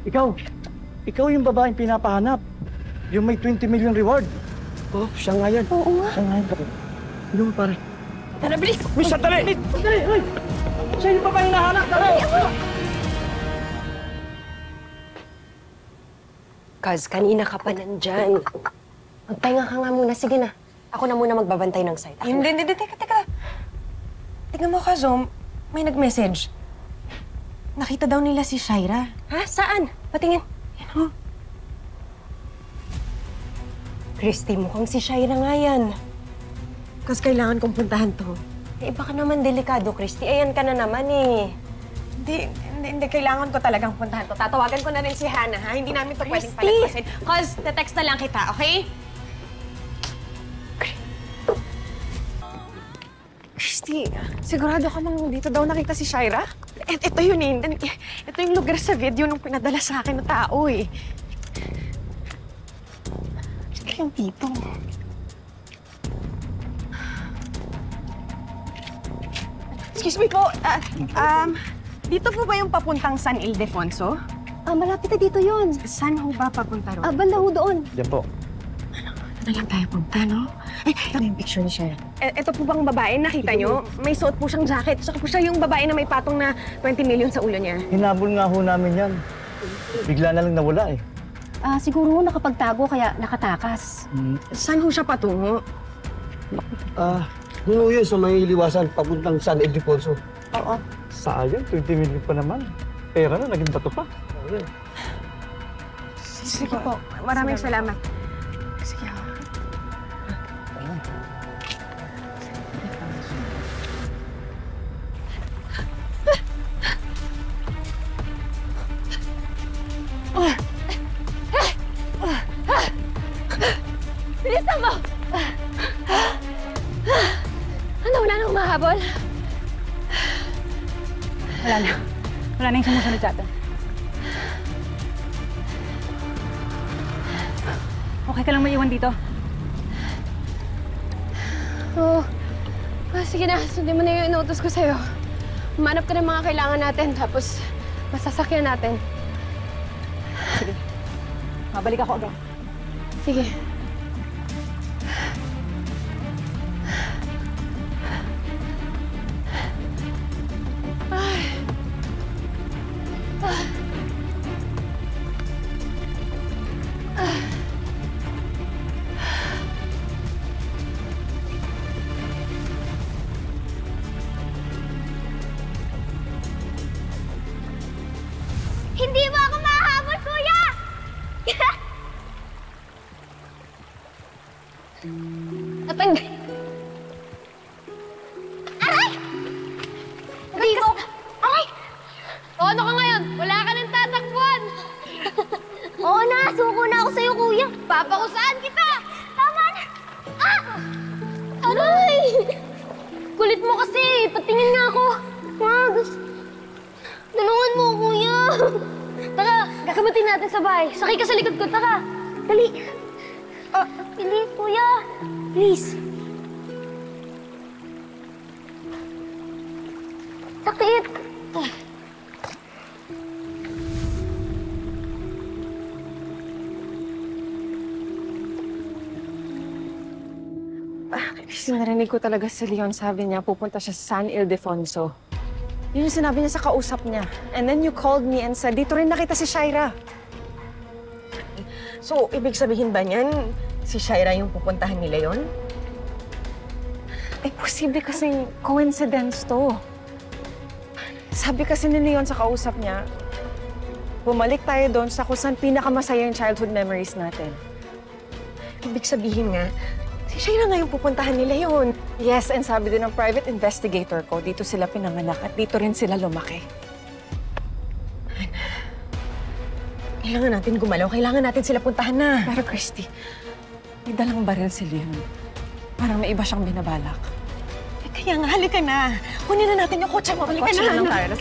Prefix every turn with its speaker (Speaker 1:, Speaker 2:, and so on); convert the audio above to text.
Speaker 1: Ikaw! Ikaw yung babaeng pinapahanap. Yung may 20 million reward. Oh, siya nga yan.
Speaker 2: Oo nga.
Speaker 1: Siya nga yan. Ano mo, pare?
Speaker 2: Tara, bilis!
Speaker 1: Miss, sandali! Sandali! Ay! Siya yung babaeng nahanap. Tara!
Speaker 3: Kaz, kanina ka pa nandyan. Magpahinga ka nga muna. Sige na. Ako na muna magbabantay ng site.
Speaker 2: Hindi. Teka. Tingnan mo, Kazom. May nag-message. Nakita daw nila si Shaira.
Speaker 3: Ha? Saan? Patingin.
Speaker 2: Yan, oh.
Speaker 3: Christy, mukhang si Shaira nga yan.
Speaker 2: Kasi kailangan kong puntahan to.
Speaker 3: Eh, baka naman delikado, Christy. Ayan ka na naman eh.
Speaker 2: Hindi. Kailangan ko talagang puntahan to. Tatawagan ko na rin si Hannah, ha? Hindi namin to pwedeng
Speaker 3: Christy!
Speaker 2: palagpasin. Cause, text na lang kita, okay? Christy, sigurado ka mang dito daw nakita si Shaira? Ito yun eh. Ito yung lugar sa video nung pinadala sa akin ng tao eh. Ito yung dito. Excuse me po. Dito po ba yung papuntang San Ildefonso?
Speaker 4: Malapit na dito yun.
Speaker 2: Saan ho ba papunta ron?
Speaker 4: Banda ho doon.
Speaker 1: Yan po.
Speaker 2: Na lang tayo punta, no? Ay, ito yung picture ni Shaira. Ito po bang babae, nakita nyo? May suot po siyang jacket. Saka po siya yung babae na may patong na 20 million sa ulo niya.
Speaker 1: Hinabol nga ho namin yan. Bigla na lang nawala eh.
Speaker 4: Siguro nakapagtago kaya nakatakas.
Speaker 2: Saan ho siya patungo?
Speaker 5: Doon ho yun sa may liwasan, papuntang San Ildefonso.
Speaker 4: Oo.
Speaker 1: Sayang, 20 million pa naman. Pera na, naging bato pa.
Speaker 2: Sige po. Maraming salamat. Sige.
Speaker 4: Bilisan mo! Ano, wala nang mahabol?
Speaker 6: Wala na. Wala na yung sumusunod sa atin. Okay ka lang maiwan dito?
Speaker 4: Oo. Sige na, sundin mo na yung inuutos ko sa'yo. Umanap ka ng mga kailangan natin, tapos masasakyan natin.
Speaker 6: Sige. Mabalik ako agad.
Speaker 4: Sige.
Speaker 7: Hindi mo ako mahabol, kuya!
Speaker 4: Natanggal.
Speaker 7: Aray! Hindi mo... Aray!
Speaker 4: O, ano ka ngayon? Wala ka nang tatakbuhan.
Speaker 7: Oo na, suko na ako sa'yo, kuya.
Speaker 4: Papakusaan kita.
Speaker 7: Tama na! Ah! Aray!
Speaker 4: Kulit mo kasi. Patingin nga ako.
Speaker 7: Tulungan mo, kuya.
Speaker 4: Tara, gagamitin natin sa bahay. Sakay ka sa likod ko. Tara.
Speaker 7: Dali. Bilis, kuya. Please. Sakit.
Speaker 2: Kasi narinig ko talaga si Leon, sabi niya, pupunta siya sa San Ildefonso. Yun yung sinabi niya sa kausap niya. And then you called me and said, dito rin nakita si Shaira. So, ibig sabihin ba niyan, si Shaira yung pupuntahan nila yon? Eh, posible kasing coincidence to. Sabi kasi ni Leon sa kausap niya, bumalik tayo doon sa kung saan pinakamasaya yung childhood memories natin. Ibig sabihin nga, si Shaira nga yung pupuntahan nila yon. Yes, and sabi din ng private investigator ko, dito sila pinanganak at dito rin sila lumaki. Kailangan natin gumalaw. Kailangan natin sila puntahan na. Pero Christy, may dalang baril si Leon. Parang may iba siyang binabalak. Kaya nga, halika na. Kunin na natin yung kotse mo. Halika na.